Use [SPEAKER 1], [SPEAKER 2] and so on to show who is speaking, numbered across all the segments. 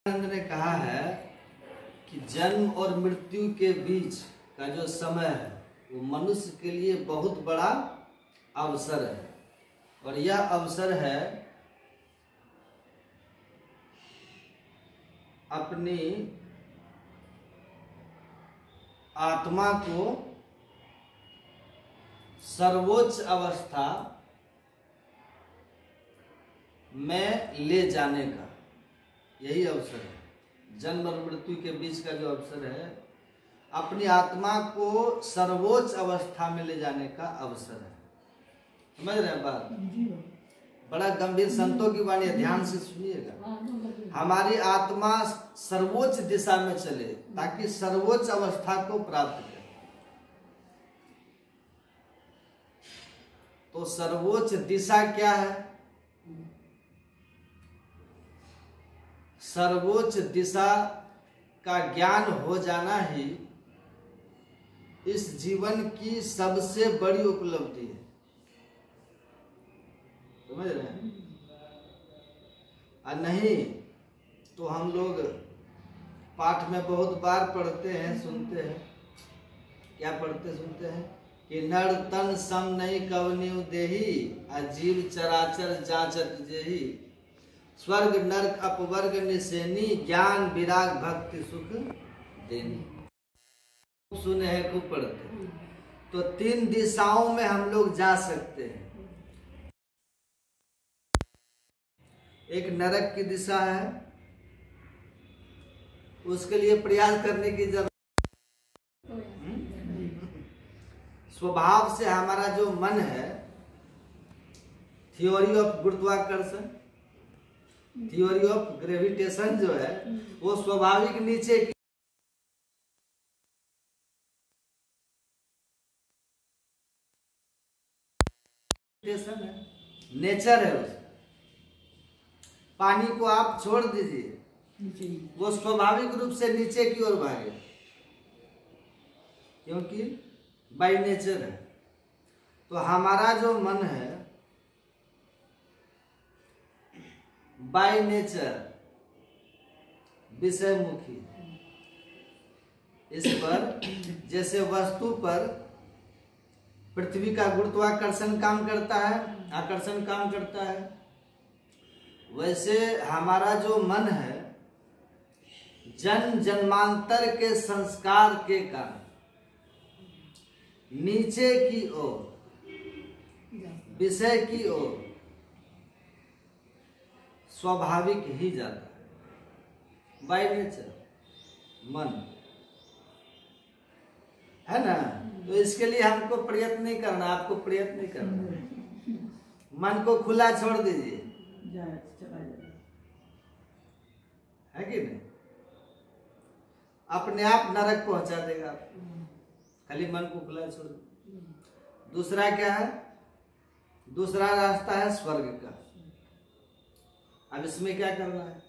[SPEAKER 1] ने कहा है कि जन्म और मृत्यु के बीच का जो समय है वो मनुष्य के लिए बहुत बड़ा अवसर है, और यह अवसर है अपनी आत्मा को सर्वोच्च अवस्था में ले जाने का। यही अवसर है जन्म और मृत्यु के बीच का जो अवसर है, अपनी आत्मा को सर्वोच्च अवस्था में ले जाने का अवसर है। समझ रहे हैं बात? बड़ा गंभीर संतों की वाणी है, ध्यान से सुनिएगा। हमारी आत्मा सर्वोच्च दिशा में चले ताकि सर्वोच्च अवस्था को प्राप्त करे। तो सर्वोच्च दिशा क्या है? सर्वोच्च दिशा का ज्ञान हो जाना ही इस जीवन की सबसे बड़ी उपलब्धि है। समझ रहे हैं? और नहीं तो हम लोग पाठ में बहुत बार पढ़ते हैं, सुनते हैं। क्या पढ़ते सुनते हैं कि नर तन सम नहीं कवनिउ देही, अजीव चराचर जाचत जेही, स्वर्ग नरक अपवर्ग निसेनी, ज्ञान विराग भक्ति सुख देनी। खूब सुने हैं, खूब पढ़ते हैं। तो 3 दिशाओं में हम लोग जा सकते हैं। एक नरक की दिशा है, उसके लिए प्रयास करने की जरूरत। स्वभाव से हमारा जो मन है, थ्योरी ऑफ गुरुत्वाकर्षण, थ्योरी ऑफ ग्रेविटेशन जो है, वो स्वाभाविक नीचे की है, नेचर है उसका। पानी को आप छोड़ दीजिए, वो स्वाभाविक रूप से नीचे की ओर भागे, क्योंकि बाय नेचर है। तो हमारा जो मन है बाय नेचर विषयमुखी। इस पर जैसे वस्तु पर पृथ्वी का गुरुत्वाकर्षण काम करता है, आकर्षण काम करता है, वैसे हमारा जो मन है जन्म जन्मांतर के संस्कार के कारण नीचे की ओर, विषय की ओर स्वाभाविक ही जाता है, बाय नेचर मन है ना। तो इसके लिए हमको प्रयत्न नहीं करना, आपको प्रयत्न नहीं करना। मन को खुला छोड़ दीजिए, है कि नहीं? अपने आप नरक पहुंचा देगा आपको, खाली मन को खुला छोड़ दीजिए। दूसरा क्या है? दूसरा रास्ता है स्वर्ग का। अब इसमें क्या करना है?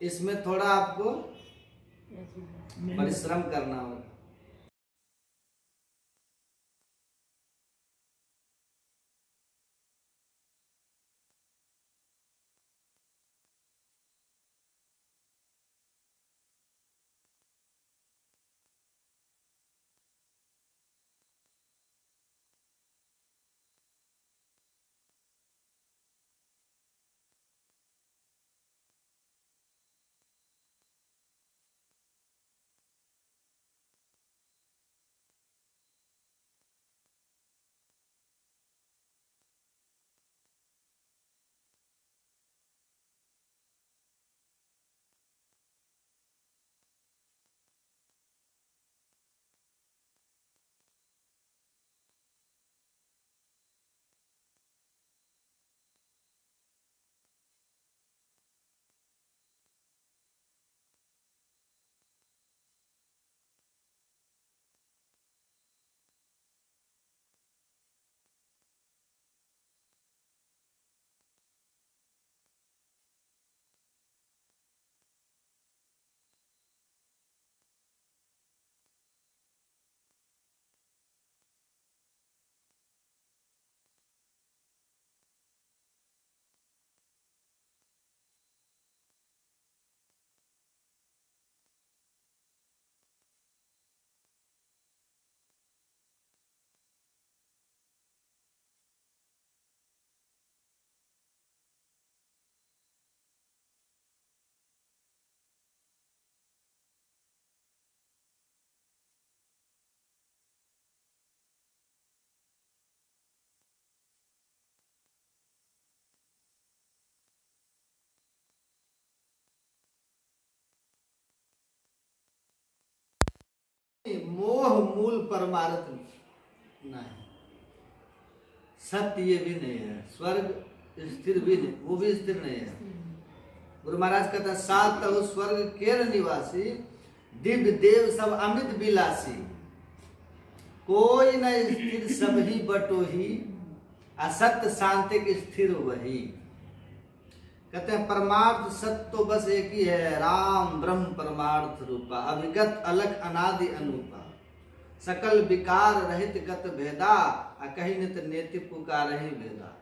[SPEAKER 1] इसमें थोड़ा आपको परिश्रम करना होगा। मोह मूल परमार्थ नहीं, सत्य ये भी नहीं है, स्वर्ग स्थिर भी नहीं, वो भी स्थिर नहीं है। गुरु महाराज कहते हैं सात स्वर्ग केर निवासी, दिव्य देव सब अमित बिलासी, कोई न स्थिर सब ही बटोही, असत्य शांतिक स्थिर वही। कहते हैं परमार्थ सत्य तो बस एक ही है, राम ब्रह्म परमार्थ रूपा, अभिगत अलग अनादि अनुपा, सकल विकार रहित गत भेदा, कहीं नित नेति पुकार ही वेदा।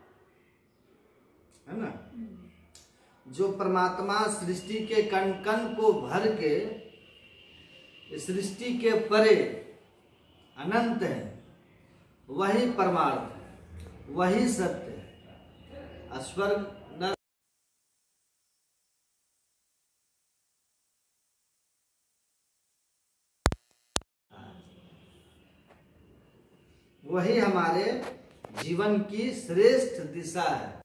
[SPEAKER 1] है ना, जो परमात्मा सृष्टि के कण कण को भर के सृष्टि के परे अनंत है, वही परमार्थ है, वही सत्य है। स्वर्ग न वही हमारे जीवन की श्रेष्ठ दिशा है।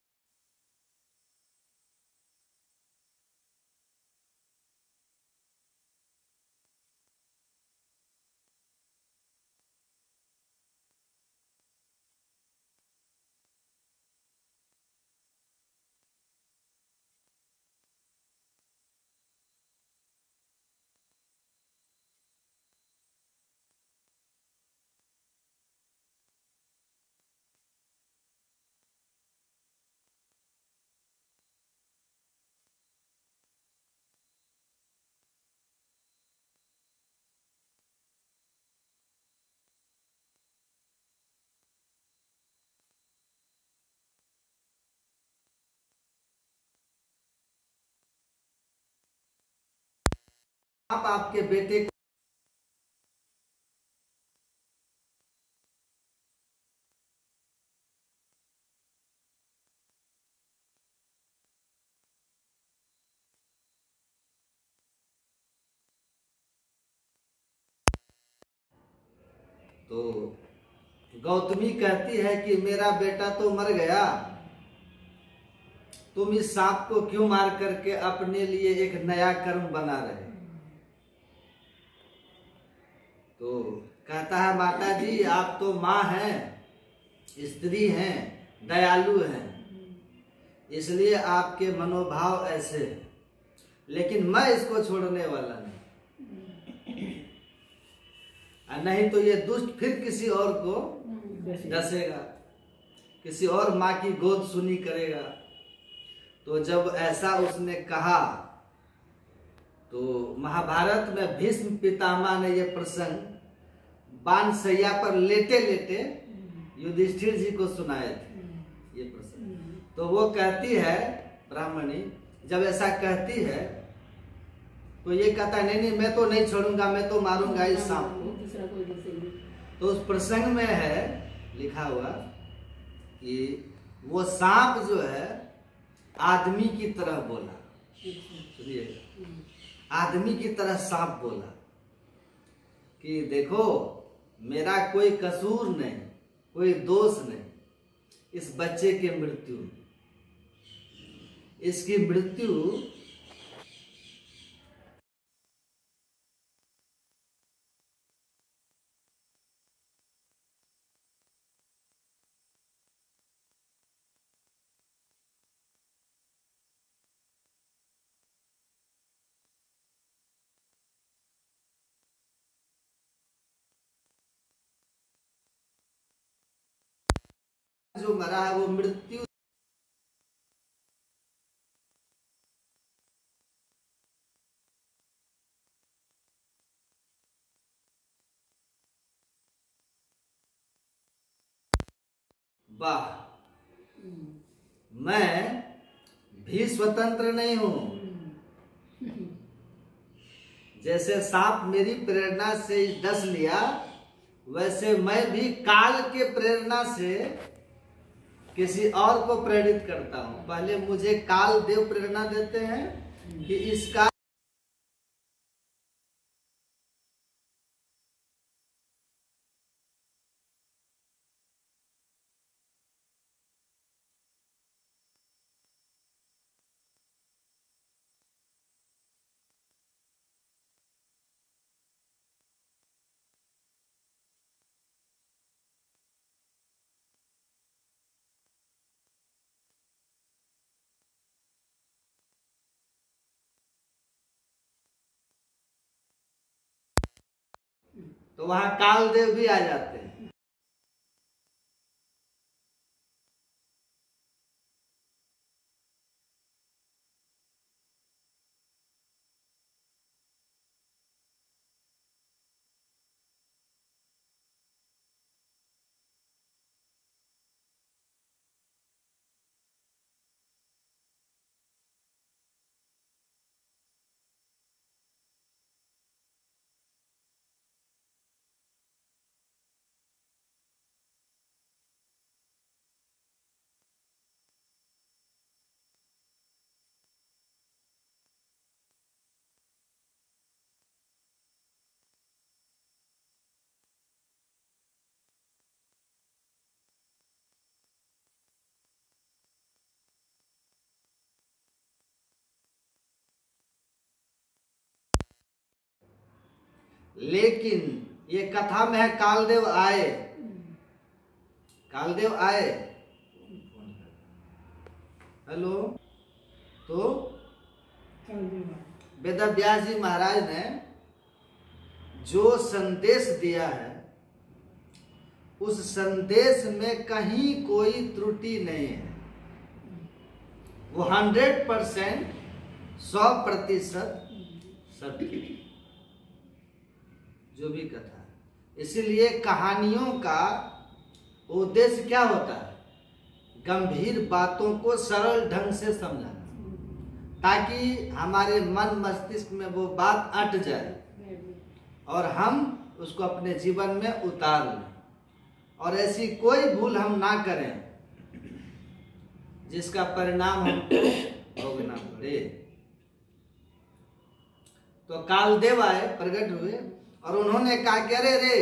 [SPEAKER 1] आप आपके बेटे को तो गौतमी कहती है कि मेरा बेटा तो मर गया, तुम इस सांप को क्यों मार करके अपने लिए एक नया कर्म बना रहे। तो कहता है माता जी आप तो माँ हैं, स्त्री हैं, दयालु हैं, इसलिए आपके मनोभाव ऐसे, लेकिन मैं इसको छोड़ने वाला नहीं। नहीं तो ये दुष्ट फिर किसी और को डसेगा, किसी और माँ की गोद सुनी करेगा। तो जब ऐसा उसने कहा तो महाभारत में भीष्म पितामह ने यह प्रसंग बाणशैया पर लेटे लेटे युधिष्ठिर जी को सुनाए थे। ये प्रसंग तो वो कहती है ब्राह्मणी, जब ऐसा कहती है तो ये कहता है नहीं नहीं मैं तो नहीं छोड़ूंगा, मैं तो मारूंगा इस सांप को। तो उस प्रसंग में है लिखा हुआ कि वो सांप जो है आदमी की तरह बोला, सुनिए, आदमी की तरह सांप बोला कि देखो मेरा कोई कसूर नहीं, कोई दोष नहीं इस बच्चे की मृत्यु में, इसकी मृत्यु जो मरा है वो मृत्यु वाह, मैं भी स्वतंत्र नहीं हूं। जैसे सांप मेरी प्रेरणा से डस लिया, वैसे मैं भी काल के प्रेरणा से किसी और को प्रेरित करता हूं। पहले मुझे काल देव प्रेरणा देते हैं कि इसका तो वहां कालदेव भी आ जाते हैं। लेकिन ये कथा में है कालदेव आए, कालदेव आए। हेलो, तो वेदव्यास जी महाराज ने जो संदेश दिया है उस संदेश में कहीं कोई त्रुटि नहीं है। वो 100% 100% सत्य जो भी कथा है। इसीलिए कहानियों का उद्देश्य क्या होता है? गंभीर बातों को सरल ढंग से समझाना, ताकि हमारे मन मस्तिष्क में वो बात अट जाए और हम उसको अपने जीवन में उतार लें, और ऐसी कोई भूल हम ना करें जिसका परिणाम हमको भोगना पड़े। तो कालदेव आए, प्रकट हुए, और उन्होंने कहा कि अरे रे,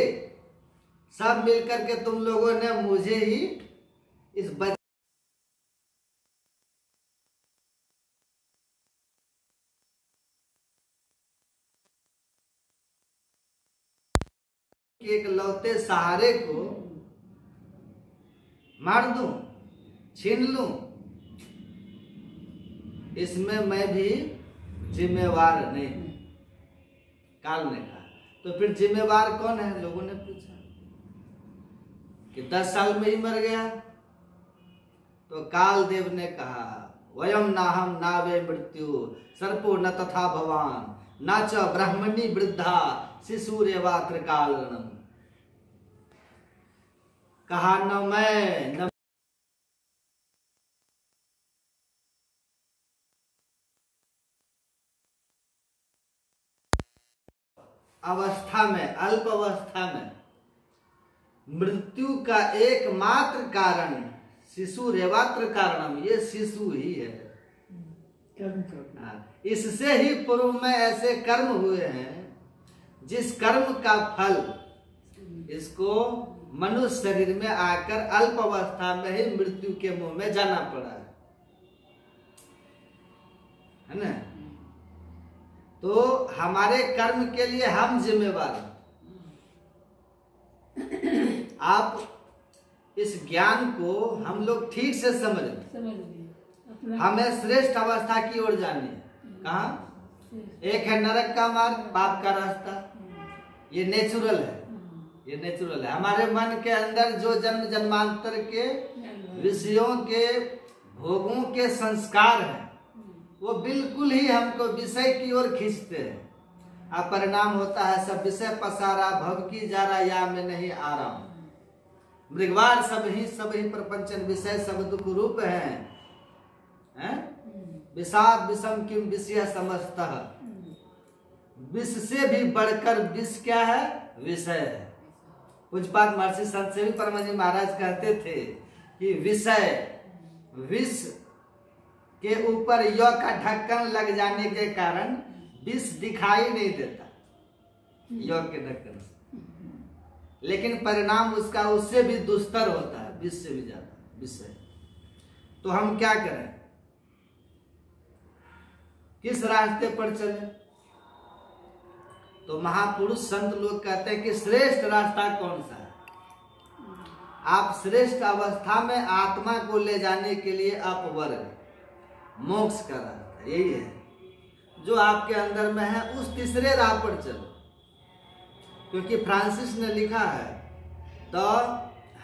[SPEAKER 1] सब मिलकर के तुम लोगों ने मुझे ही इस एक लौते सहारे को मार दूं, छीन लूं, इसमें मैं भी जिम्मेवार नहीं। काल ने कहा। तो फिर जिम्मेवार कौन है? लोगों ने पूछा कि 10 साल में ही मर गया। तो कालदेव ने कहा, वयम नाहम नावे मृत्यु सर्पो न तथा भवान न च ब्राह्मणी वृद्धा शिशुरेवात्र कालनम। कहा न मैं न अवस्था में, अल्प अवस्था में मृत्यु का एकमात्र कारण शिशु रेवात्र कारणम, ये शिशु ही है। इससे ही पूर्व में ऐसे कर्म हुए हैं जिस कर्म का फल इसको मनुष्य शरीर में आकर अल्प अवस्था में ही मृत्यु के मुंह में जाना पड़ा है ना। तो हमारे कर्म के लिए हम जिम्मेवार हैं। आप इस ज्ञान को हम लोग ठीक से समझ लें। हमें श्रेष्ठ अवस्था की ओर जानी है। कहाँ? एक है नरक का मार्ग, पाप का रास्ता, ये नेचुरल है, ये नेचुरल है। हमारे मन के अंदर जो जन्म जन्मांतर के विषयों के भोगों के संस्कार हैं, वो बिल्कुल ही हमको विषय की ओर खींचते हैं। अब परिणाम होता है सब विषय पसारा, भव की जा रहा या में नहीं आ रहा हूं। मृगवार सब ही प्रपंचन विषय सब दुख रूप हैं। विषाद विषम किम विषय समस्तः। विष से भी बढ़कर विष क्या है? विषय है। पूज्यपाद महर्षि संत सेवी परम जी महाराज कहते थे कि विषय, विष के ऊपर य का ढक्कन लग जाने के कारण विष दिखाई नहीं देता, य के ढक्कन से, लेकिन परिणाम उसका उससे भी दुस्तर होता है, विष से भी ज्यादा विषय। तो हम क्या करें? किस रास्ते पर चले? तो महापुरुष संत लोग कहते हैं कि श्रेष्ठ रास्ता कौन सा है? आप श्रेष्ठ अवस्था में आत्मा को ले जाने के लिए अपवर्ग, मोक्ष का रास्ता यही है जो आपके अंदर में है। उस तीसरे राह पर चलो। क्योंकि फ्रांसिस ने लिखा है the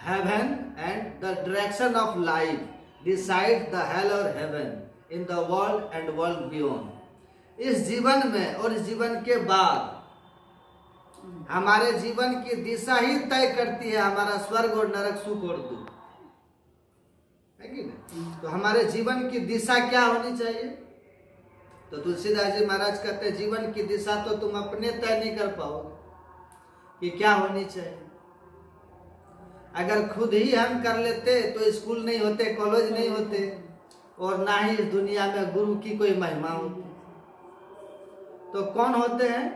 [SPEAKER 1] heaven and the direction of life decide the hell or heaven in the world and world beyond. इस जीवन में और इस जीवन के बाद हमारे जीवन की दिशा ही तय करती है हमारा स्वर्ग और नरक, सुख और दुख, है कि नहीं? तो हमारे जीवन की दिशा क्या होनी चाहिए? तो तुलसीदास जी महाराज कहते हैं जीवन की दिशा तो तुम अपने तय नहीं कर पाओगे कि क्या होनी चाहिए। अगर खुद ही हम कर लेते तो स्कूल नहीं होते, कॉलेज नहीं होते, और ना ही इस दुनिया में गुरु की कोई महिमा होती। तो कौन होते हैं?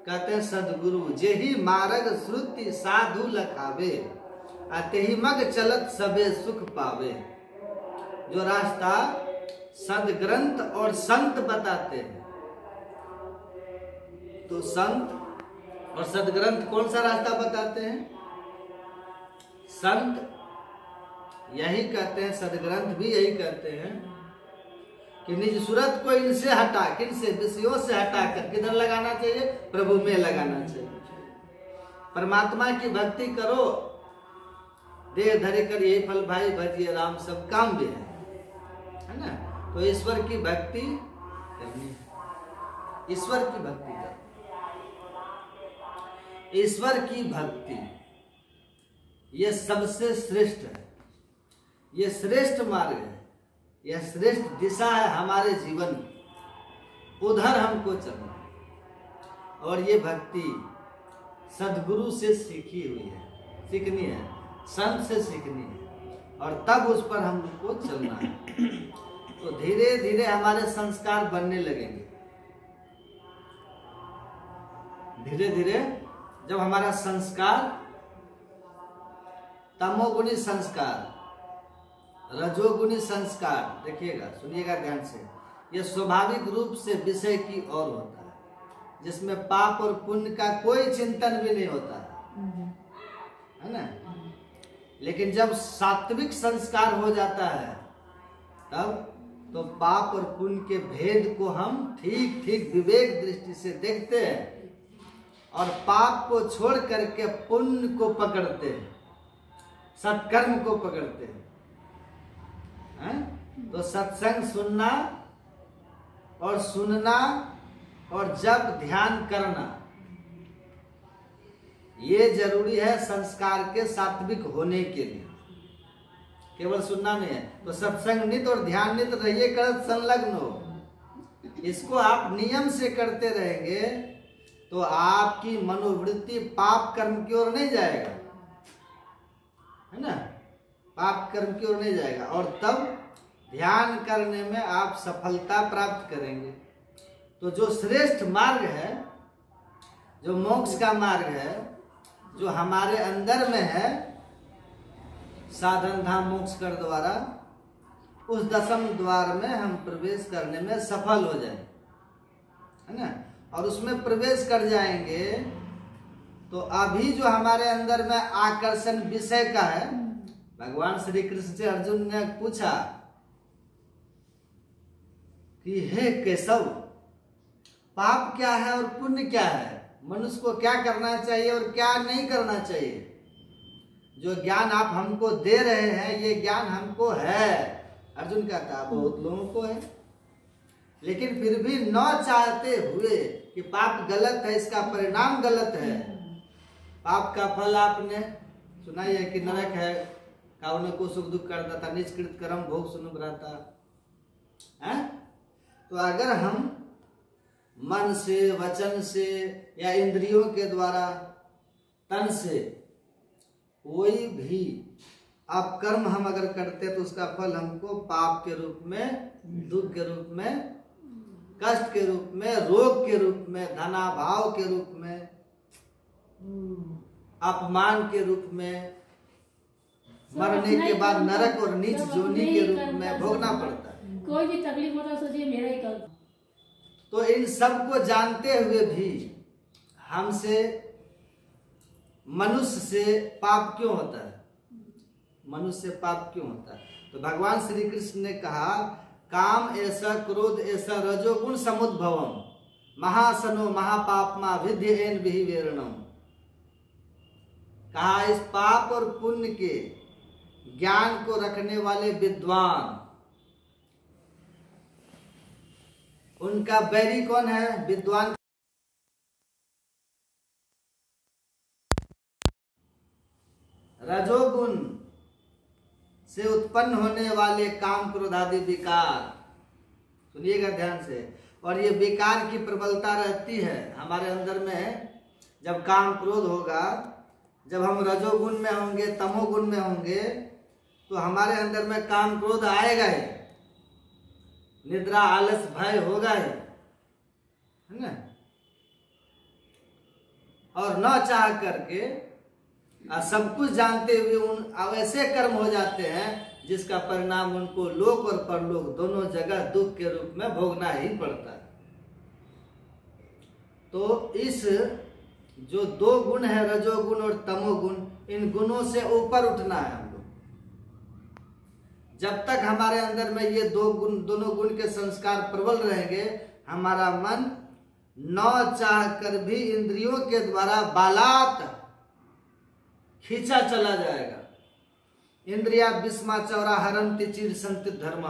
[SPEAKER 1] कहते हैं सदगुरु, जेहि मार्ग श्रुति साधु लखावे, अतहि मग चलत सबे सुख पावे। जो रास्ता सदग्रंथ और संत बताते हैं, तो संत और सदग्रंथ कौन सा रास्ता बताते हैं? संत यही कहते हैं, सदग्रंथ भी यही कहते हैं कि निज सूरत को इनसे हटा, किनसे? विषयों से हटाकर किधर लगाना चाहिए? प्रभु में लगाना चाहिए। परमात्मा की भक्ति करो, देह धरे कर यही फल भाई, भजिए राम सब काम भी है ना? तो ईश्वर की भक्ति करनी है, ईश्वर की भक्ति करनी, ईश्वर की भक्ति ये सबसे श्रेष्ठ है, ये श्रेष्ठ मार्ग है, यह श्रेष्ठ दिशा है हमारे जीवन में, उधर हमको चलना है। और ये भक्ति सदगुरु से सीखी हुई है, सीखनी है, संत से सीखनी है, और तब उस पर हमको चलना है। तो धीरे धीरे हमारे संस्कार बनने लगेंगे। धीरे धीरे जब हमारा संस्कार, तमोगुणी संस्कार, रजोगुणी संस्कार, देखिएगा, सुनिएगा ध्यान से, यह स्वाभाविक रूप से विषय की ओर होता है, जिसमें पाप और पुण्य का कोई चिंतन भी नहीं होता है ना? लेकिन जब सात्विक संस्कार हो जाता है, तब तो पाप और पुण्य के भेद को हम ठीक ठीक विवेक दृष्टि से देखते हैं, और पाप को छोड़ करके पुण्य को पकड़ते हैं, सत्कर्म को पकड़ते हैं। तो सत्संग सुनना और सुनना और जब ध्यान करना, ये जरूरी है संस्कार के सात्विक होने के लिए। केवल सुनना नहीं है, तो सत्संग नित और ध्यान नित रहिए करत संलग्न हो। इसको आप नियम से करते रहेंगे तो आपकी मनोवृत्ति पाप कर्म की ओर नहीं जाएगा, है ना? पाप कर्म की ओर नहीं जाएगा, और तब ध्यान करने में आप सफलता प्राप्त करेंगे। तो जो श्रेष्ठ मार्ग है, जो मोक्ष का मार्ग है, जो हमारे अंदर में है, साधन धाम मोक्ष कर द्वारा, उस दशम द्वार में हम प्रवेश करने में सफल हो जाएंगे, है ना? और उसमें प्रवेश कर जाएंगे तो अभी जो हमारे अंदर में आकर्षण विषय का है, भगवान श्री कृष्ण से अर्जुन ने पूछा कि हे केशव, पाप क्या है और पुण्य क्या है, मनुष्य को क्या करना चाहिए और क्या नहीं करना चाहिए? जो ज्ञान आप हमको दे रहे हैं, ये ज्ञान हमको है। अर्जुन कहता बहुत लोगों को है, लेकिन फिर भी न चाहते हुए कि पाप गलत है, इसका परिणाम गलत है, पाप का फल आपने सुना है कि नरक है, काउन को सुख दुख करता था, निष्कृत कर्म भोग सुन रहता है। तो अगर हम मन से, वचन से या इंद्रियों के द्वारा, तन से कोई भी अपकर्म हम अगर करते तो उसका फल हमको पाप के रूप में, दुख के रूप में, कष्ट के रूप में, रोग के रूप में, धनाभाव के रूप में, अपमान के रूप में, मरने के बाद नरक और नीच जोनी के रूप में भोगना पड़ता है।
[SPEAKER 2] कोई भी तकलीफ होता है सोचिए मेरा ही कर।
[SPEAKER 1] तो इन सब को जानते हुए भी हमसे, मनुष्य से पाप क्यों होता है? मनुष्य से पाप क्यों होता है? तो भगवान श्री कृष्ण ने कहा, काम ऐसा, क्रोध ऐसा, रजोगुण समुद्भवम, महासनो महापापमा विद्येन विहिवेरणम। कहा इस पाप और पुण्य के ज्ञान को रखने वाले विद्वान, उनका बैरी कौन है? विद्वान। रजोगुण से उत्पन्न होने वाले काम क्रोध आदि विकार, सुनिएगा ध्यान से, और ये विकार की प्रबलता रहती है हमारे अंदर में। जब काम क्रोध होगा, जब हम रजोगुण में होंगे, तमोगुण में होंगे, तो हमारे अंदर में काम क्रोध आएगा ही, निद्रा आलस भय होगा ही, है ना। और न चाह करके सब कुछ जानते हुए उन ऐसे कर्म हो जाते हैं जिसका परिणाम उनको लोक और परलोक दोनों जगह दुख के रूप में भोगना ही पड़ता है। तो इस जो दो गुण है, रजोगुण और तमोगुण, इन गुणों से ऊपर उठना है हम लोग। जब तक हमारे अंदर में ये दोनों गुण के संस्कार प्रबल रहेंगे, हमारा मन न चाह कर भी इंद्रियों के द्वारा बालात खींचा चला जाएगा। इंद्रिया विस्मा चौरा हरंति चिर संति धर्म,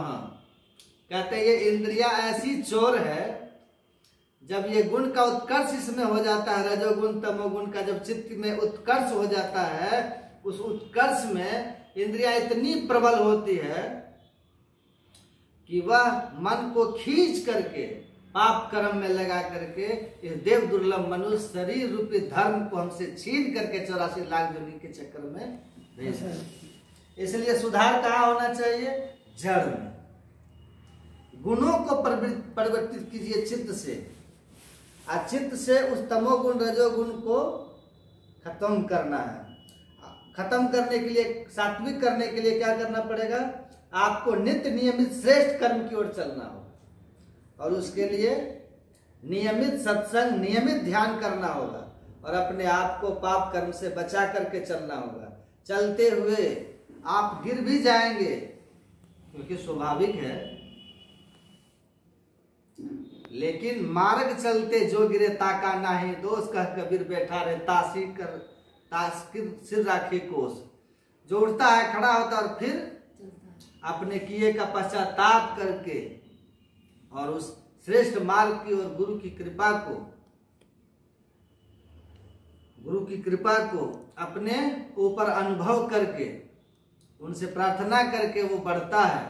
[SPEAKER 1] कहते हैं ये इंद्रिया ऐसी चोर है, जब ये गुण का उत्कर्ष इसमें हो जाता है, रजोगुण तमोगुण का जब चित्त में उत्कर्ष हो जाता है, उस उत्कर्ष में इंद्रिया इतनी प्रबल होती है कि वह मन को खींच करके पाप कर्म में लगा करके इस देव दुर्लभ मनुष्य शरीर रूपी धर्म को हमसे छीन करके 84 लाख योनि के चक्कर में भेज दें। इसलिए सुधार कहाँ होना चाहिए? जड़ में। गुणों को परिवर्तित कीजिए चित्त से, और चित्त से उस तमोगुण रजोगुण को खत्म करना है। खत्म करने के लिए, सात्विक करने के लिए क्या करना पड़ेगा? आपको नित्य नियमित श्रेष्ठ कर्म की ओर चलना होगा, और उसके लिए नियमित सत्संग, नियमित ध्यान करना होगा, और अपने आप को पाप कर्म से बचा करके चलना होगा। चलते हुए आप गिर भी जाएंगे, क्योंकि स्वाभाविक है, लेकिन मार्ग चलते जो गिरे ताका नाही दोष, कह कबीर बैठा रहे तासी सिर राखे कोस। जो उठता है, खड़ा होता है, और फिर अपने किए का पश्चाताप करके और उस श्रेष्ठ मार्ग की और गुरु की कृपा को अपने ऊपर अनुभव करके, उनसे प्रार्थना करके वो बढ़ता है,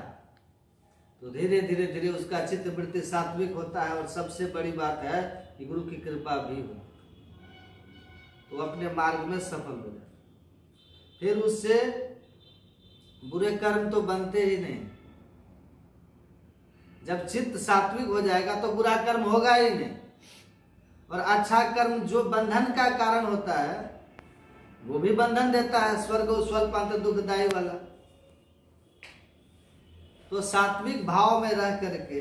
[SPEAKER 1] तो धीरे धीरे धीरे उसका चित्त वृत्ति सात्विक होता है। और सबसे बड़ी बात है कि गुरु की कृपा भी हो, तो अपने मार्ग में सफल हो जाए। फिर उससे बुरे कर्म तो बनते ही नहीं। जब चित्त सात्विक हो जाएगा तो बुरा कर्म होगा ही नहीं, और अच्छा कर्म जो बंधन का कारण होता है वो भी बंधन देता है, स्वर्ग स्वल्पांत दुखदायी वाला। तो सात्विक भाव में रह करके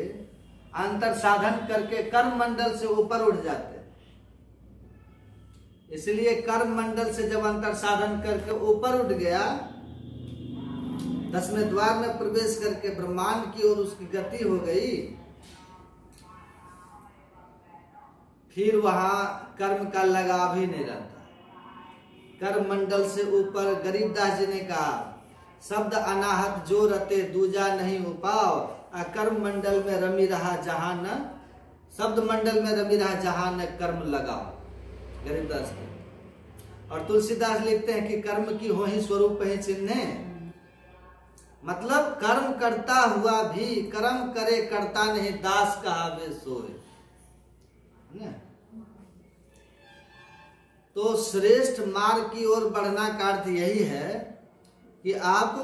[SPEAKER 1] अंतर साधन करके कर्म मंडल से ऊपर उठ जाते हैं। इसलिए कर्म मंडल से जब अंतर साधन करके ऊपर उठ गया, 10वें द्वार में प्रवेश करके ब्रह्मांड की ओर उसकी गति हो गई, फिर वहां कर्म का लगाव ही नहीं रहता। कर्म मंडल से ऊपर गरीबदास जी ने कहा, शब्द अनाहत जो रते दूजा नहीं उपाव, कर्म मंडल में रमी रहा जहां न, शब्द मंडल में रमी रहा जहां न कर्म लगाओ, गरीबदास ने। और तुलसीदास लिखते हैं कि कर्म की हो ही स्वरूप ही चिन्ह, मतलब कर्म करता हुआ भी कर्म करे करता नहीं, दास कहावे सोए। तो श्रेष्ठ मार्ग की ओर बढ़ना का अर्थ यही है कि आप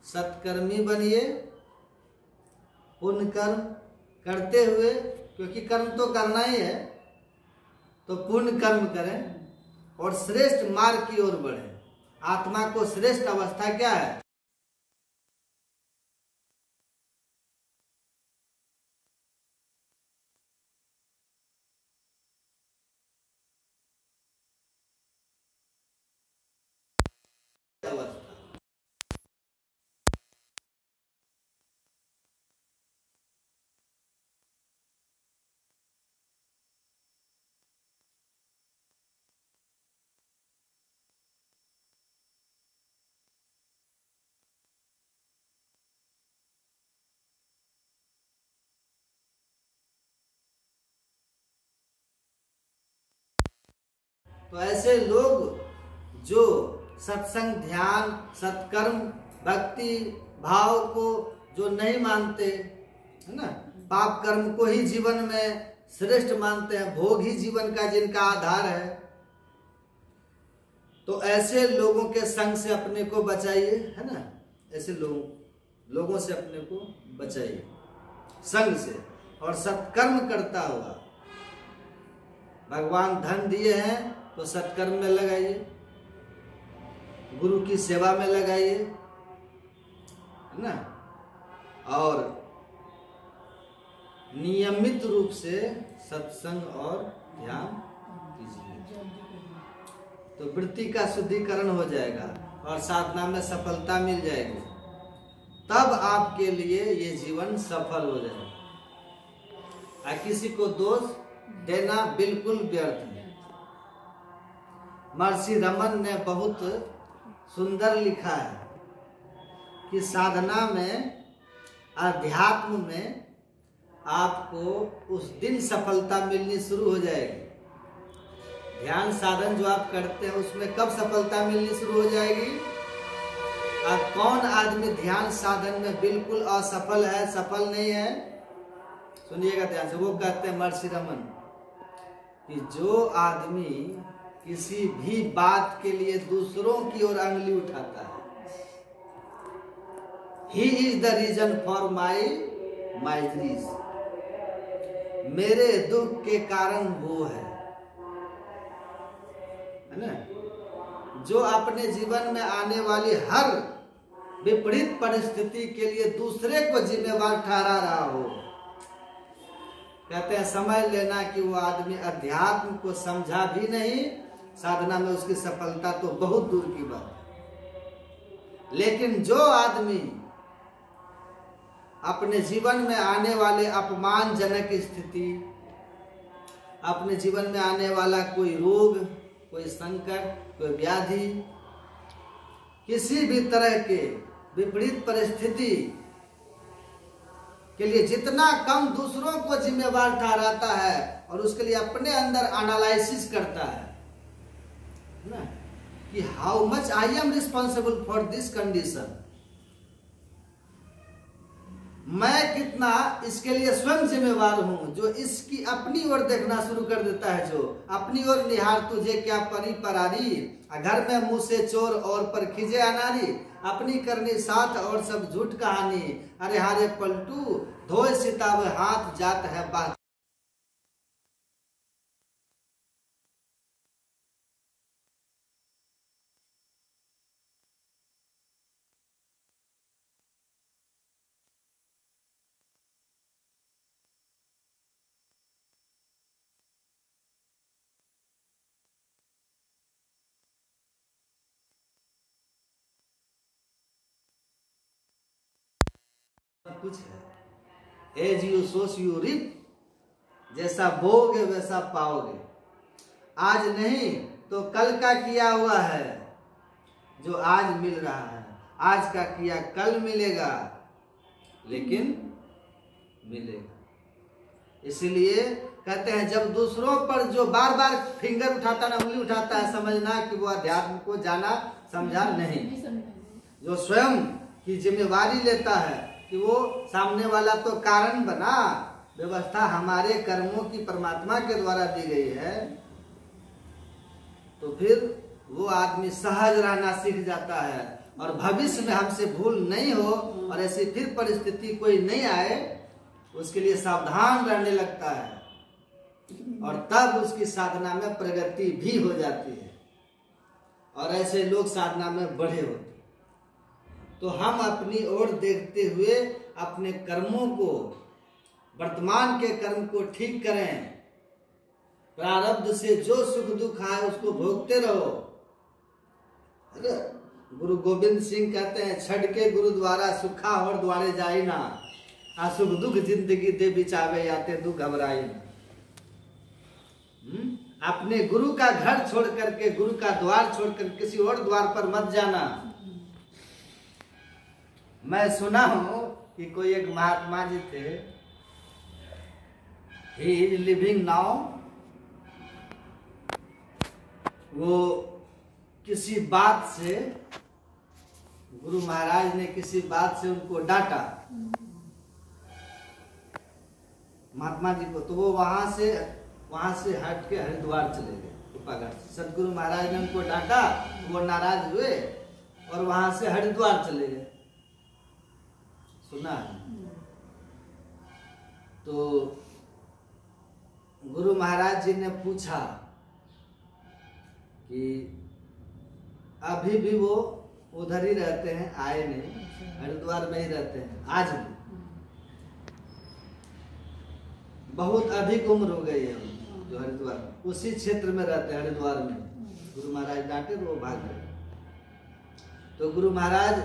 [SPEAKER 1] सत्कर्मी बनिए, पुण्य कर्म करते हुए, क्योंकि कर्म तो करना ही है, तो पुण्य कर्म करें और श्रेष्ठ मार्ग की ओर बढ़े। आत्मा को श्रेष्ठ अवस्था क्या है? तो ऐसे लोग जो सत्संग, ध्यान, सत्कर्म, भक्ति भाव को जो नहीं मानते है ना, पाप कर्म को ही जीवन में श्रेष्ठ मानते हैं, भोग ही जीवन का जिनका आधार है, तो ऐसे लोगों के संग से अपने को बचाइए, है ना। ऐसे लोगों से अपने को बचाइए संग से, और सत्कर्म करता हुआ। भगवान धन दिए हैं तो सत्कर्म में लगाइए, गुरु की सेवा में लगाइए, है ना, और नियमित रूप से सत्संग और ध्यान कीजिए, तो वृत्ति का शुद्धिकरण हो जाएगा और साधना में सफलता मिल जाएगी। तब आपके लिए ये जीवन सफल हो जाएगा। किसी को दोष देना बिल्कुल व्यर्थ है। महर्षि रमन ने बहुत सुंदर लिखा है कि साधना में, अध्यात्म में आपको उस दिन सफलता मिलनी शुरू हो जाएगी। ध्यान साधन जो आप करते हैं उसमें कब सफलता मिलनी शुरू हो जाएगी? और कौन आदमी ध्यान साधन में बिल्कुल असफल है, सफल नहीं है? सुनिएगा ध्यान से। वो कहते हैं महर्षि रमन कि जो आदमी किसी भी बात के लिए दूसरों की ओर अंगुली उठाता है, he is the reason for my miseries, मेरे दुख के कारण वो है ना। जो अपने जीवन में आने वाली हर विपरीत परिस्थिति के लिए दूसरे को जिम्मेवार ठहरा रहा हो, कहते हैं समझ लेना कि वो आदमी अध्यात्म को समझा भी नहीं, साधना में उसकी सफलता तो बहुत दूर की बात है। लेकिन जो आदमी अपने जीवन में आने वाले अपमानजनक स्थिति, अपने जीवन में आने वाला कोई रोग, कोई संकट, कोई व्याधि, किसी भी तरह के विपरीत परिस्थिति के लिए जितना कम दूसरों को जिम्मेवार ठहराता है और उसके लिए अपने अंदर एनालिसिस करता है ना, कि how much I am responsible for this condition, मैं कितना इसके लिए स्वयं जिम्मेवार हूं। जो इसकी अपनी ओर देखना शुरू कर देता है, जो अपनी ओर निहार तुझे क्या परी परारी, घर में मुंह से चोर और पर खिजे अनारी, अपनी करनी साथ और सब झूठ कहानी, अरे हारे पलटू धोए सितावे हाथ जात है बात। कुछ है, as you sows you reap, जैसा बोओगे वैसा पाओगे। आज नहीं तो कल का किया हुआ है जो आज मिल रहा है, आज का किया कल मिलेगा, लेकिन मिलेगा। इसलिए कहते हैं जब दूसरों पर जो बार बार फिंगर उठाता ना, उंगली उठाता है, समझना कि वो अध्यात्म को जाना समझा नहीं। जो स्वयं की जिम्मेवारी लेता है कि वो सामने वाला तो कारण बना, व्यवस्था हमारे कर्मों की परमात्मा के द्वारा दी गई है, तो फिर वो आदमी सहज रहना सीख जाता है और भविष्य में हमसे भूल नहीं हो और ऐसी फिर परिस्थिति कोई नहीं आए, उसके लिए सावधान रहने लगता है और तब उसकी साधना में प्रगति भी हो जाती है और ऐसे लोग साधना में बढ़े होते हैं। तो हम अपनी ओर देखते हुए अपने कर्मों को, वर्तमान के कर्म को ठीक करें, प्रारब्ध से जो सुख दुख आए उसको भोगते रहो। अरे गुरु गोविंद सिंह कहते हैं छड़ के गुरुद्वारा सुखा और द्वारे जाए ना, सुख दुख जिंदगी दे बिचावे आते दुख घबराई ना। अपने गुरु का घर छोड़ करके, गुरु का द्वार छोड़कर किसी और द्वार पर मत जाना। मैं सुना हूं कि कोई एक महात्मा जी थे, ही इज लिविंग नाउ वो किसी बात से, गुरु महाराज ने किसी बात से उनको डांटा महात्मा जी को, तो वो वहां से हट के हरिद्वार चले गए कृपाघाट से। सदगुरु महाराज ने उनको डांटा, वो नाराज हुए और वहां से हरिद्वार चले गए। सुना है? तो गुरु महाराज जी ने पूछा कि अभी भी वो उधर ही रहते हैं, आए नहीं, हरिद्वार में ही रहते हैं आज भी? बहुत अधिक उम्र हो गई है जो हरिद्वार में, उसी क्षेत्र में रहते हैं हरिद्वार में। गुरु महाराज डांटे तो वो भाग गए। तो गुरु महाराज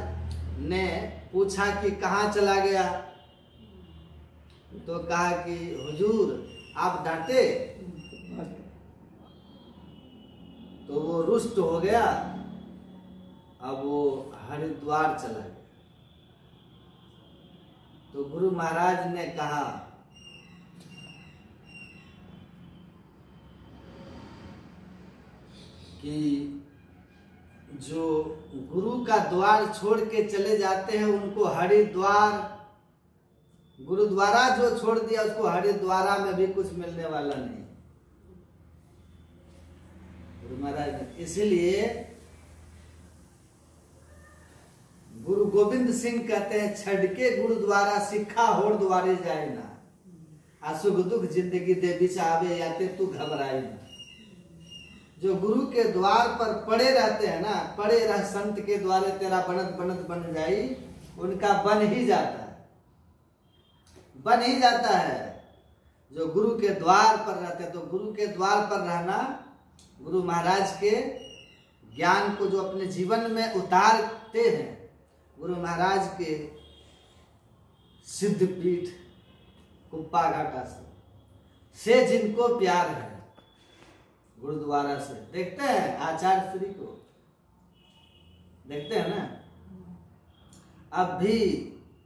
[SPEAKER 1] ने पूछा कि कहाँ चला गया, तो कहा कि हुजूर आप डांटे, तो वो रुष्ट हो गया, अब वो हरिद्वार चला गया। तो गुरु महाराज ने कहा कि जो गुरु का द्वार छोड़ के चले जाते हैं उनको हरिद्वार, गुरुद्वारा जो छोड़ दिया उसको हरिद्वारा में भी कुछ मिलने वाला नहीं। गुरु महाराज ने इसीलिए गुरु गोविंद सिंह कहते हैं, छड़के गुरुद्वारा सिखा होड़ द्वारे जाए ना, असुख दुख जिंदगी दे बिचावे याते तू घबराए ना। जो गुरु के द्वार पर पड़े रहते हैं ना, पड़े रह संत के द्वारे तेरा बनत बनत बन जाई, उनका बन ही जाता है, बन ही जाता है। जो गुरु के द्वार पर रहते हैं, तो गुरु के द्वार पर रहना, गुरु महाराज के ज्ञान को जो अपने जीवन में उतारते हैं, गुरु महाराज के सिद्ध पीठ कुप्पा घाटा से जिनको प्यार है, गुरुद्वारा से देखते हैं, आचार्य श्री को देखते हैं ना, अब भी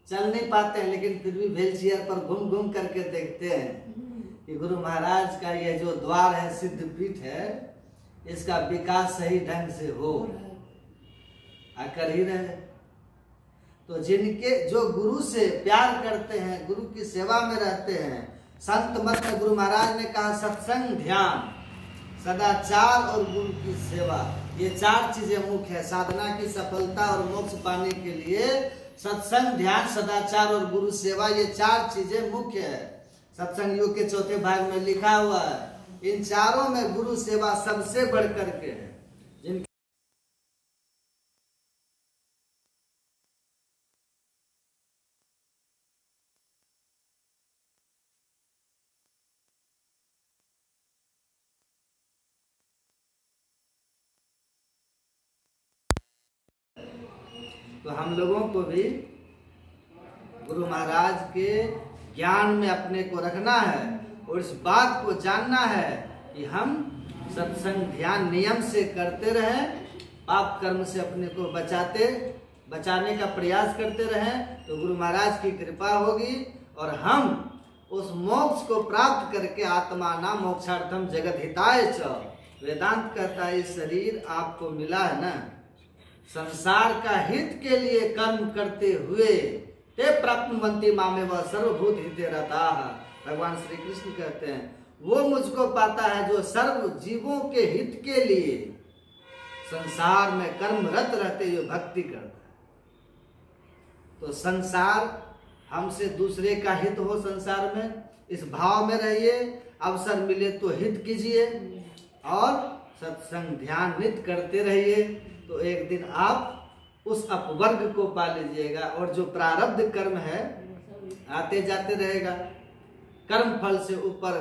[SPEAKER 1] चल नहीं पाते हैं लेकिन फिर भी व्हील चेयर पर घूम घूम करके देखते हैं कि गुरु महाराज का ये जो द्वार है, सिद्ध पीठ है, इसका विकास सही ढंग से हो, कर ही रहे। तो जिनके जो गुरु से प्यार करते हैं, गुरु की सेवा में रहते हैं, संत मत में गुरु महाराज ने कहा सत्संग, ध्यान, सदाचार और गुरु की सेवा, ये चार चीजें मुख्य है। साधना की सफलता और मोक्ष पाने के लिए सत्संग, ध्यान, सदाचार और गुरु सेवा, ये चार चीजें मुख्य है। सत्संग योग के चौथे भाग में लिखा हुआ है। इन चारों में गुरु सेवा सबसे बढ़ करके है। जिन तो हम लोगों को भी गुरु महाराज के ज्ञान में अपने को रखना है और इस बात को जानना है कि हम सत्संग ध्यान नियम से करते रहें, पाप कर्म से अपने को बचाने का प्रयास करते रहें, तो गुरु महाराज की कृपा होगी और हम उस मोक्ष को प्राप्त करके आत्मा ना मोक्षार्थम जगत हिताय च, वेदांत कहता है इस शरीर आपको मिला है ना संसार का हित के लिए कर्म करते हुए, ते प्राप्नुवन्ति मामेव सर्वभूत हिते रताः। भगवान श्री कृष्ण कहते हैं वो मुझको पाता है जो सर्व जीवों के हित के लिए संसार में कर्मरत रहते हुए भक्ति करता है। तो संसार हमसे दूसरे का हित हो, संसार में इस भाव में रहिए, अवसर मिले तो हित कीजिए और सत्संग ध्यान नित्य करते रहिए, तो एक दिन आप उस अपवर्ग को पा लीजिएगा। और जो प्रारब्ध कर्म है आते जाते रहेगा, कर्म फल से ऊपर,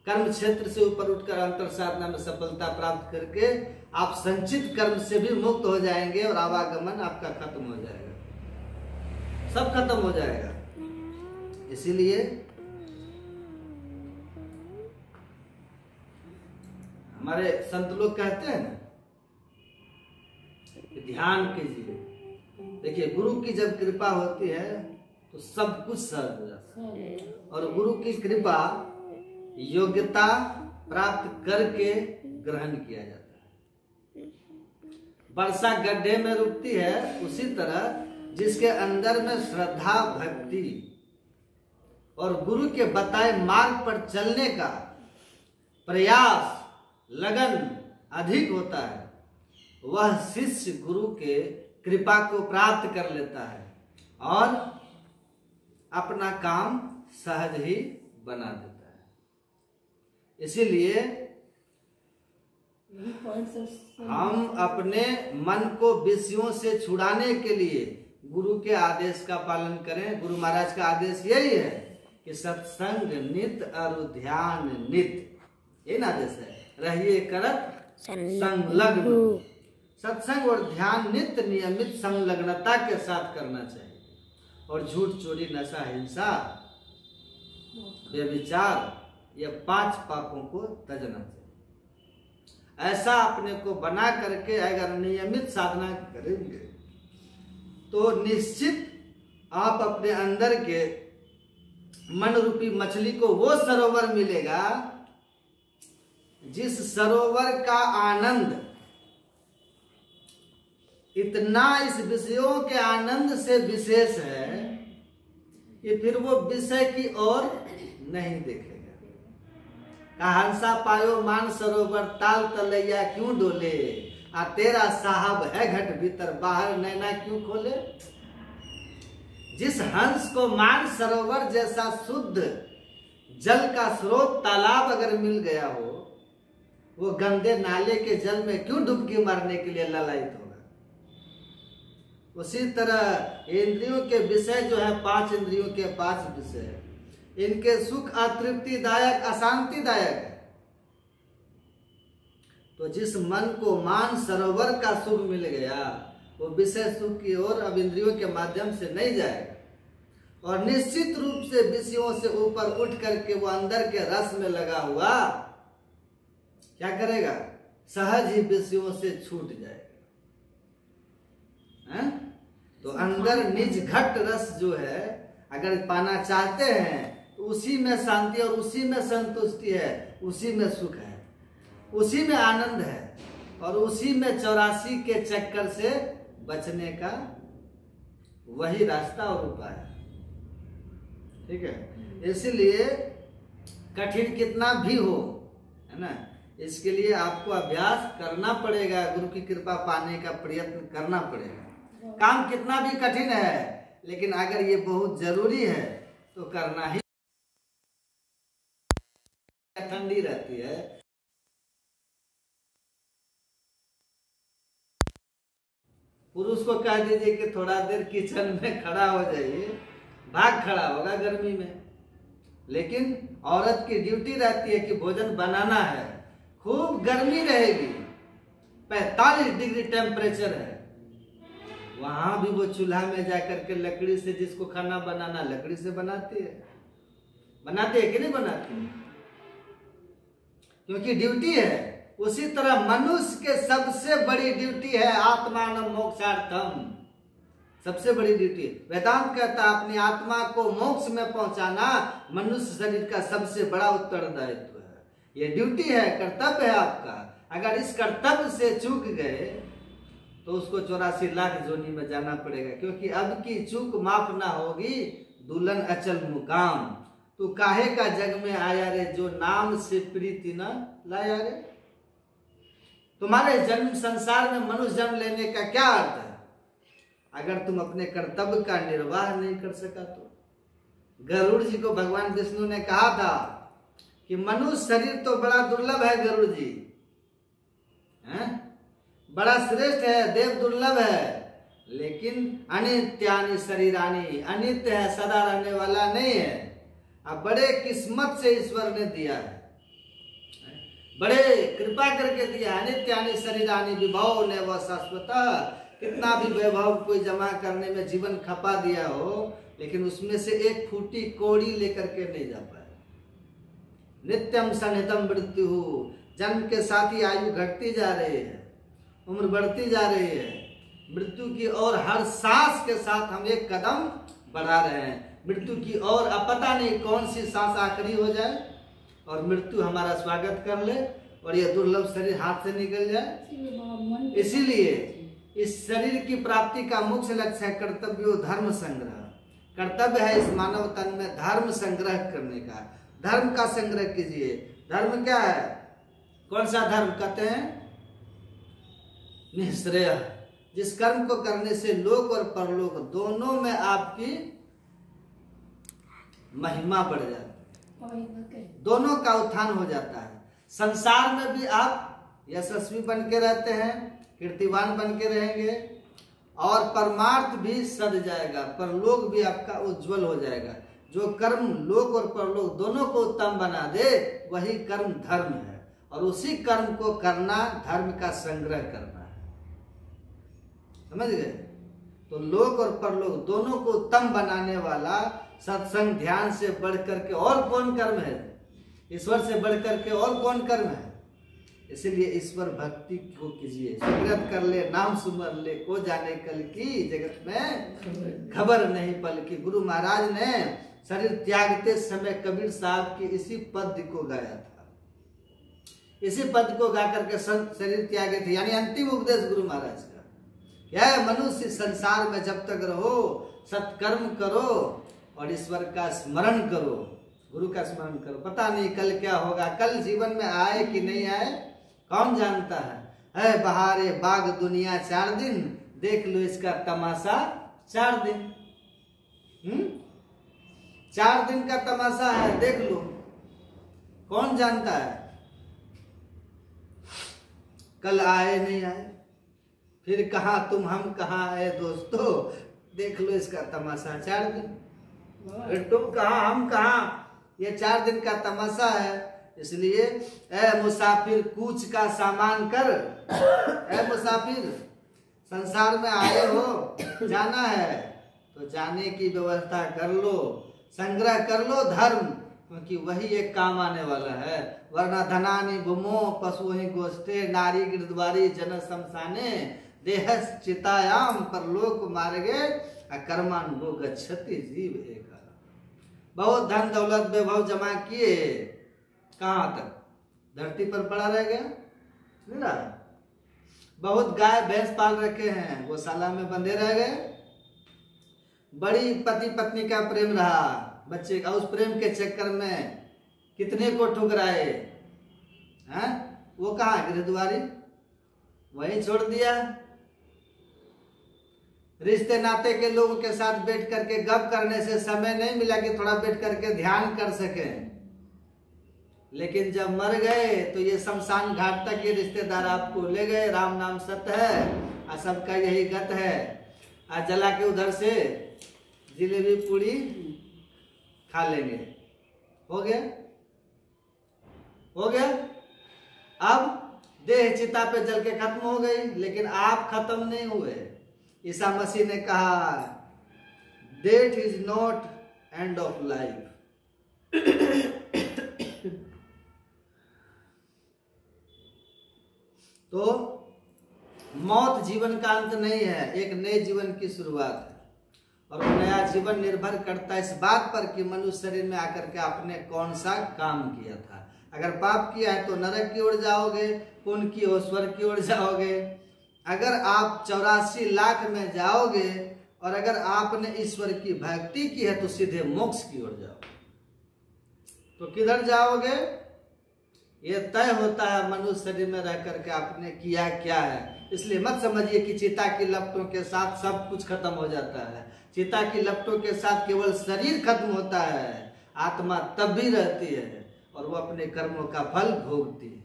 [SPEAKER 1] कर्म क्षेत्र से ऊपर उठकर अंतर साधना में सफलता प्राप्त करके आप संचित कर्म से भी मुक्त हो जाएंगे और आवागमन आपका खत्म हो जाएगा, सब खत्म हो जाएगा। इसीलिए हमारे संत लोग कहते हैं ना कि ध्यान कीजिए। देखिए गुरु की जब कृपा होती है तो सब कुछ सहज हो जाता है, और गुरु की कृपा योग्यता प्राप्त करके ग्रहण किया जाता है। वर्षा गड्ढे में रुकती है, उसी तरह जिसके अंदर में श्रद्धा, भक्ति और गुरु के बताए मार्ग पर चलने का प्रयास, लगन अधिक होता है, वह शिष्य गुरु के कृपा को प्राप्त कर लेता है और अपना काम सहज ही बना देता है। इसीलिए हम अपने मन को विषयों से छुड़ाने के लिए गुरु के आदेश का पालन करें। गुरु महाराज का आदेश यही है कि सत्संग नित और ध्यान नित, ये आदेश है, रहिए करत संलग्न। सत्संग और ध्यान नित्य नियमित संलग्नता के साथ करना चाहिए और झूठ, चोरी, नशा, हिंसा, व्यभिचार, ये 5 पापों को तजना चाहिए। ऐसा अपने को बना करके अगर नियमित साधना करेंगे तो निश्चित आप अपने अंदर के मन रूपी मछली को वो सरोवर मिलेगा जिस सरोवर का आनंद इतना इस विषयों के आनंद से विशेष है कि फिर वो विषय की ओर नहीं देखेगा। हंसा पायो मान सरोवर ताल तलैया क्यों डोले, आ तेरा साहब है घट भीतर बाहर नैना क्यों खोले। जिस हंस को मान सरोवर जैसा शुद्ध जल का स्रोत तालाब अगर मिल गया हो, वो गंदे नाले के जल में क्यों डुबकी मारने के लिए ललायित होगा। उसी तरह इंद्रियों के विषय जो है, 5 इंद्रियों के 5 विषय, इनके सुख अतृप्तिदायक, अशांतिदायक है। तो जिस मन को मान सरोवर का सुख मिल गया, वो विषय सुख की ओर अब इंद्रियों के माध्यम से नहीं जाएगा और निश्चित रूप से विषयों से ऊपर उठ करके वो अंदर के रस में लगा हुआ क्या करेगा, सहज ही विषयों से छूट जाएगा। तो अंदर निज घट रस जो है अगर पाना चाहते हैं तो उसी में शांति और उसी में संतुष्टि है, उसी में सुख है, उसी में आनंद है और उसी में 84 के चक्कर से बचने का वही रास्ता और उपाय है। ठीक है, इसलिए कठिन कितना भी हो, है ना, इसके लिए आपको अभ्यास करना पड़ेगा, गुरु की कृपा पाने का प्रयत्न करना पड़ेगा। काम कितना भी कठिन है, लेकिन अगर ये बहुत जरूरी है तो करना ही। ठंडी रहती है, पुरुष को कह दीजिए कि थोड़ा देर किचन में खड़ा हो जाइए, भाग खड़ा होगा गर्मी में। लेकिन औरत की ड्यूटी रहती है कि भोजन बनाना है, खूब गर्मी रहेगी, 45 डिग्री टेम्परेचर है, वहां भी वो चूल्हा में जाकर के लकड़ी से, जिसको खाना बनाना लकड़ी से बनाती है, बनाते है कि नहीं बनाती है, क्योंकि ड्यूटी है। उसी तरह मनुष्य के सबसे बड़ी ड्यूटी है आत्मानं मोक्षार्थम, सबसे बड़ी ड्यूटी। वेदांत कहता है अपनी आत्मा को मोक्ष में पहुंचाना मनुष्य शरीर का सबसे बड़ा उत्तरदायित्व है। ये ड्यूटी है, कर्तव्य है आपका। अगर इस कर्तव्य से चूक गए तो उसको 84 लाख जोनी में जाना पड़ेगा, क्योंकि अब की चूक माफ ना होगी दुल्हन अचल मुकाम। तू काहे का जग में आया रे, जो नाम से प्रीति न लाया रे। तुम्हारे जन्म संसार में मनुष्य जन्म लेने का क्या अर्थ है अगर तुम अपने कर्तव्य का निर्वाह नहीं कर सका तो। गरुड़ जी को भगवान विष्णु ने कहा था कि मनुष्य शरीर तो बड़ा दुर्लभ है गरुड़ जी, हैं? बड़ा श्रेष्ठ है, देव दुर्लभ है, लेकिन अनित्यानि शरीरानि, अनित्य है, सदा रहने वाला नहीं है। अब बड़े किस्मत से ईश्वर ने दिया है, बड़े कृपा करके दिया। अनित्यानि शरीरानि विभव ने वह शाश्वत। कितना भी वैभव कोई जमा करने में जीवन खपा दिया हो, लेकिन उसमें से एक फूटी कौड़ी लेकर के नहीं जा पाए। नित्यम सनिधम मृत्यु, जन्म के साथ ही आयु घटती जा रही है, उम्र बढ़ती जा रही है, मृत्यु की ओर हर सांस के साथ हम एक कदम बढ़ा रहे हैं मृत्यु की ओर। अब पता नहीं कौन सी सांस आखिरी हो जाए और मृत्यु हमारा स्वागत कर ले और ये दुर्लभ शरीर हाथ से निकल जाए। इसीलिए इस शरीर की प्राप्ति का मुख्य लक्ष्य है कर्तव्य धर्म संग्रह। कर्तव्य है इस मानव तन में धर्म संग्रह करने का। धर्म का संग्रह कीजिए। धर्म क्या है? कौन सा धर्म कहते हैं? निःश्रेय। जिस कर्म को करने से लोक और परलोक दोनों में आपकी महिमा बढ़ जाती है, दोनों का उत्थान हो जाता है। संसार में भी आप यशस्वी बन के रहते हैं, कीर्तिवान बन के रहेंगे, और परमार्थ भी सद जाएगा, परलोक भी आपका उज्जवल हो जाएगा। जो कर्म लोक और परलोक दोनों को उत्तम बना दे वही कर्म धर्म है, और उसी कर्म को करना धर्म का संग्रह करना है। समझ गए? तो लोक और परलोक दोनों को उत्तम बनाने वाला सत्संग ध्यान से बढ़कर के और कौन कर्म है? ईश्वर से बढ़कर के और कौन कर्म है? इसलिए ईश्वर भक्ति को कीजिए। सुकृत कर ले नाम सुमर ले, को जाने कल की जगत में खबर नहीं पल की। गुरु महाराज ने शरीर त्यागते समय कबीर साहब की इसी पद को गाया था। इसी पद को गा करके शरीर त्यागे थे, यानी अंतिम उपदेश गुरु महाराज का। यह मनुष्य संसार में जब तक रहो सत्कर्म करो और ईश्वर का स्मरण करो, गुरु का स्मरण करो। पता नहीं कल क्या होगा, कल जीवन में आए कि नहीं आए कौन जानता है बहारे बाग दुनिया 4 दिन, देख लो इसका तमाशा 4 दिन। 4 दिन का तमाशा है, देख लो, कौन जानता है कल आए नहीं आए। फिर कहा तुम हम कहाँ आए दोस्तों, देख लो इसका तमाशा 4 दिन। तुम कहाँ हम कहाँ, ये 4 दिन का तमाशा है। इसलिए ए मुसाफिर कूच का सामान कर। ए मुसाफिर, संसार में आए हो, जाना है तो जाने की व्यवस्था कर लो, संग्रह कर लो धर्म, क्योंकि वही एक काम आने वाला है। वरना धनानि भूमो पशुहि गोष्ठे, नारी गिरद्वारी जन शमशाने, देहस चितायाम परलोक मार्गे अकर्मानुगो गच्छति जीव एक। बहुत धन दौलत वैभव जमा किए, कहाँ तक? धरती पर पड़ा रह गया, नहीं रहा। बहुत गाय भैंस पाल रखे हैं, गौशाला में बंधे रह गए। बड़ी पति पत्नी का प्रेम रहा, बच्चे का, उस प्रेम के चक्कर में कितने को ठुकराए हैं। वो कहाँ? गृहद्वारी, वहीं छोड़ दिया। रिश्ते नाते के लोगों के साथ बैठ करके गप करने से समय नहीं मिला कि थोड़ा बैठ करके ध्यान कर सके। लेकिन जब मर गए तो ये शमशान घाट तक ये रिश्तेदार आपको ले गए। राम नाम सत्य है और सबका यही गत है। आज जला के उधर से जिलेबी पूरी खा लेंगे। हो गया, हो गया। अब देह चिता पे जल के खत्म हो गई, लेकिन आप खत्म नहीं हुए। ईसा मसीह ने कहा death is not end of life. तो मौत जीवन का अंत नहीं है, एक नए जीवन की शुरुआत है। और वो नया जीवन निर्भर करता है इस बात पर कि मनुष्य शरीर में आकर के आपने कौन सा काम किया था। अगर पाप किया है तो नरक की ओर जाओगे, पुण्य की ओर स्वर्ग की ओर जाओगे। अगर आप 84 लाख में जाओगे और अगर आपने ईश्वर की भक्ति की है तो सीधे मोक्ष की ओर जाओगे। तो किधर जाओगे ये तय होता है मनुष्य शरीर में रह करके आपने किया क्या है। इसलिए मत समझिए कि चिता की लपटों के साथ सब कुछ खत्म हो जाता है। चिता की लपटों के साथ केवल शरीर खत्म होता है, आत्मा तब भी रहती है और वो अपने कर्मों का फल भोगती है।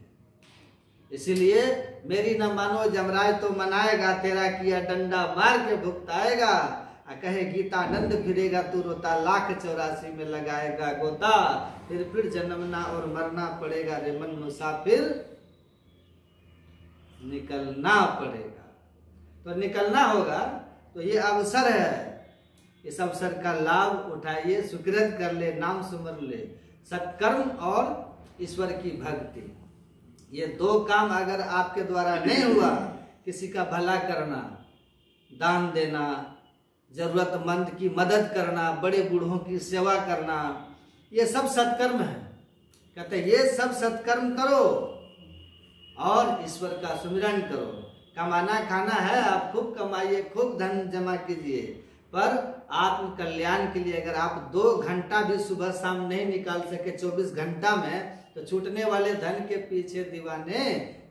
[SPEAKER 1] इसीलिए मेरी न मानो जमराज तो मनाएगा, तेरा किया डंडा मार के भुगताएगा। कहे गीतानंद फिरेगा तू रोता, लाख 84 में लगाएगा गोता। फिर जन्मना और मरना पड़ेगा रे मन मुसाफिर, निकलना पड़ेगा। तो निकलना होगा, तो ये अवसर है, इस अवसर का लाभ उठाइए। सुकृत कर ले, नाम सुमर ले, सत्कर्म और ईश्वर की भक्ति। ये 2 काम अगर आपके द्वारा नहीं हुआ, किसी का भला करना, दान देना, जरूरतमंद की मदद करना, बड़े बूढ़ों की सेवा करना, ये सब सत्कर्म है। कहते ये सब सत्कर्म करो और ईश्वर का सुमिरन करो। कमाना खाना है, आप खूब कमाइए, खूब धन जमा कीजिए, पर आत्म कल्याण के लिए अगर आप 2 घंटा भी सुबह शाम नहीं निकाल सके 24 घंटा में, तो छूटने वाले धन के पीछे दीवाने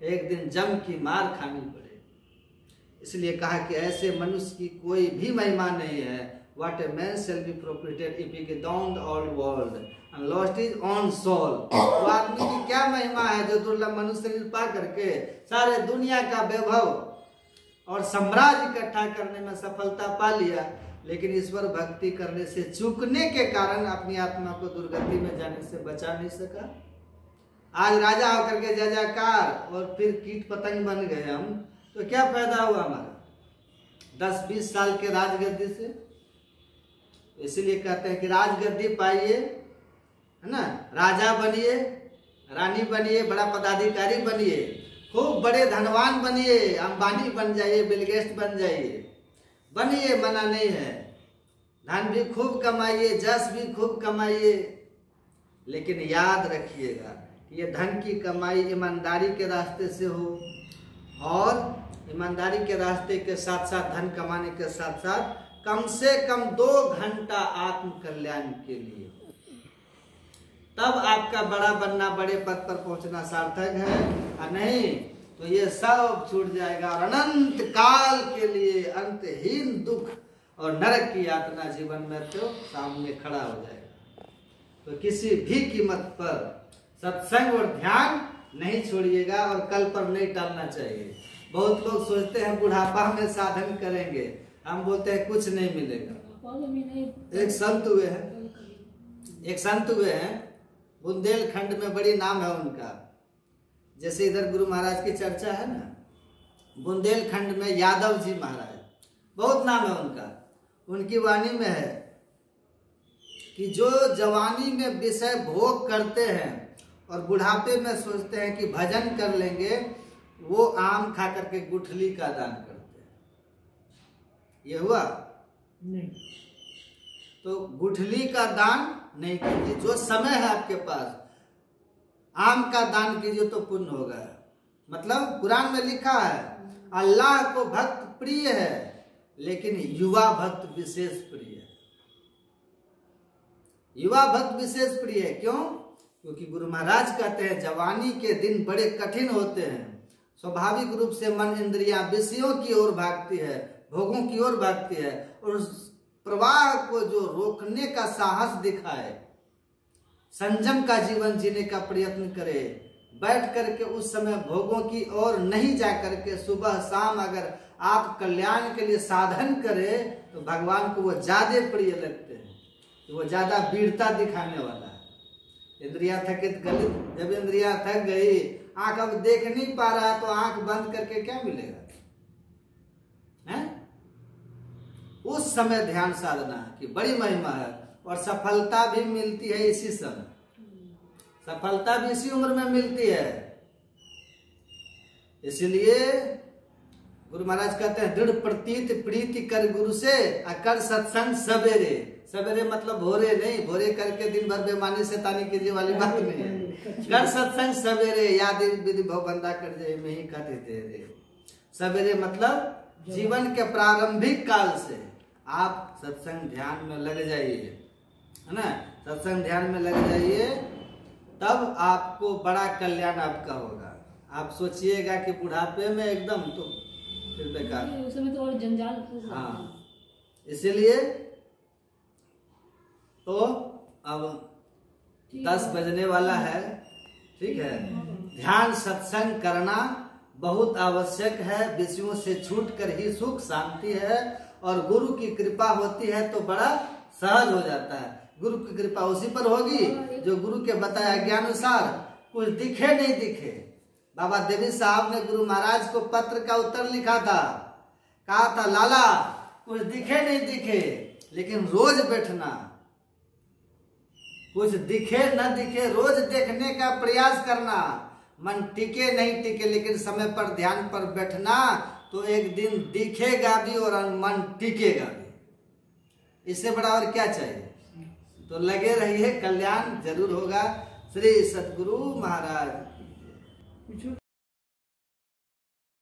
[SPEAKER 1] एक दिन जम की मार खानी पड़े। इसलिए कहा कि ऐसे मनुष्य की कोई भी महिमा नहीं है। What a man shall be profited if he gain the whole world and lost his own soul। वो आदमी की क्या महिमा है जो दुर्लभ मनुष्य शरीर पा करके सारे दुनिया का वैभव और साम्राज्य इकट्ठा करने में सफलता पा लिया, लेकिन ईश्वर भक्ति करने से चूकने के कारण अपनी आत्मा को दुर्गति में जाने से बचा नहीं सका। आज राजा होकर के जय जयकार और फिर कीट पतंग बन गए हम, तो क्या फायदा हुआ हमारा 10-20 साल के राजगद्दी से। इसीलिए कहते हैं कि राजगद्दी पाइए, है ना, राजा बनिए, रानी बनिए, बड़ा पदाधिकारी बनिए, खूब बड़े धनवान बनिए, अंबानी बन जाइए, बिल गेट्स बन जाइए, बनिए, मना नहीं है। धन भी खूब कमाइए, जस भी खूब कमाइए, लेकिन याद रखिएगा कि ये धन की कमाई ईमानदारी के रास्ते से हो, और ईमानदारी के रास्ते के साथ साथ धन कमाने के साथ साथ कम से कम 2 घंटा आत्म कल्याण के लिए, तब आपका बड़ा बनना, बड़े पद पर पहुंचना सार्थक है। और नहीं तो ये सब छूट जाएगा और अनंत काल के लिए अंतहीन दुख और नरक की यातना जीवन में तो सामने खड़ा हो जाएगा। तो किसी भी कीमत पर सत्संग और ध्यान नहीं छोड़िएगा और कल पर नहीं टालना चाहिए। बहुत लोग सोचते हैं बुढ़ापा में साधन करेंगे, हम बोलते हैं कुछ नहीं मिलेगा। एक संत हुए हैं बुंदेलखंड में, बड़ी नाम है उनका। जैसे इधर गुरु महाराज की चर्चा है ना, बुंदेलखंड में यादव जी महाराज, बहुत नाम है उनका। उनकी वाणी में है कि जो जवानी में विषय भोग करते हैं और बुढ़ापे में सोचते हैं कि भजन कर लेंगे, वो आम खा करके गुठली का दान करते हैं। ये हुआ नहीं, तो गुठली का दान नहीं कीजिए। जो समय है आपके पास, आम का दान कीजिए तो पुण्य होगा। मतलब कुरान में लिखा है अल्लाह को भक्त प्रिय है, लेकिन युवा भक्त विशेष प्रिय है। युवा भक्त विशेष प्रिय है, क्यों? क्योंकि गुरु महाराज कहते हैं जवानी के दिन बड़े कठिन होते हैं। स्वाभाविक रूप से मन इंद्रियां विषयों की ओर भागती है, भोगों की ओर भागती है, और उस प्रवाह को जो रोकने का साहस दिखाए, संयम का जीवन जीने का प्रयत्न करे, बैठ करके उस समय भोगों की ओर नहीं जा करके सुबह शाम अगर आप कल्याण के लिए साधन करे, तो भगवान को वो ज्यादा प्रिय लगते हैं, तो वो ज्यादा वीरता दिखाने वाला है। इंद्रियां थकित गलित, जब इंद्रियां थक गई, आंख अब देख नहीं पा रहा है, तो आंख बंद करके क्या मिलेगा, है? उस समय ध्यान साधना की बड़ी महिमा है, और सफलता भी मिलती है इसी समय, सफलता भी इसी उम्र में मिलती है। इसलिए गुरु महाराज कहते हैं दृढ़ प्रतीत प्रीति कर गुरु से, अकर सत्संग सवेरे। सवेरे मतलब भोरे नहीं, भोरे करके दिन भर बेमानी शैतानी कीजिए वाली बात नहीं है। कर सत्संग सवेरे, याद विधि भव बंदा कर जाए में ही कहते थे। सवेरे मतलब जीवन के प्रारंभिक काल से आप सत्संग ध्यान में लग जाइए, है ना, सत्संग ध्यान में लग जाइए, तब आपको बड़ा कल्याण आपका होगा। आप सोचिएगा कि बुढ़ापे में एकदम तो फिर बेकार,
[SPEAKER 2] उसमें तो और जंजाल।
[SPEAKER 1] हाँ, इसीलिए तो अब 10 बजने वाला है, ठीक है। ध्यान सत्संग करना बहुत आवश्यक है। विषयों से छूटकर ही सुख शांति है, और गुरु की कृपा होती है तो बड़ा सहज हो जाता है। गुरु की कृपा उसी पर होगी जो गुरु के बताए ज्ञानुसार कुछ दिखे नहीं दिखे। बाबा देवी साहब ने गुरु महाराज को पत्र का उत्तर लिखा था, कहा था लाला कुछ दिखे नहीं दिखे, लेकिन रोज बैठना, कुछ दिखे न दिखे रोज देखने का प्रयास करना। मन टिके नहीं टिके, लेकिन समय पर ध्यान पर बैठना, तो एक दिन दिखेगा भी और मन टिकेगा भी। इससे बड़ा और क्या चाहिए? तो लगे रहिए, कल्याण जरूर होगा। श्री सतगुरु महाराज।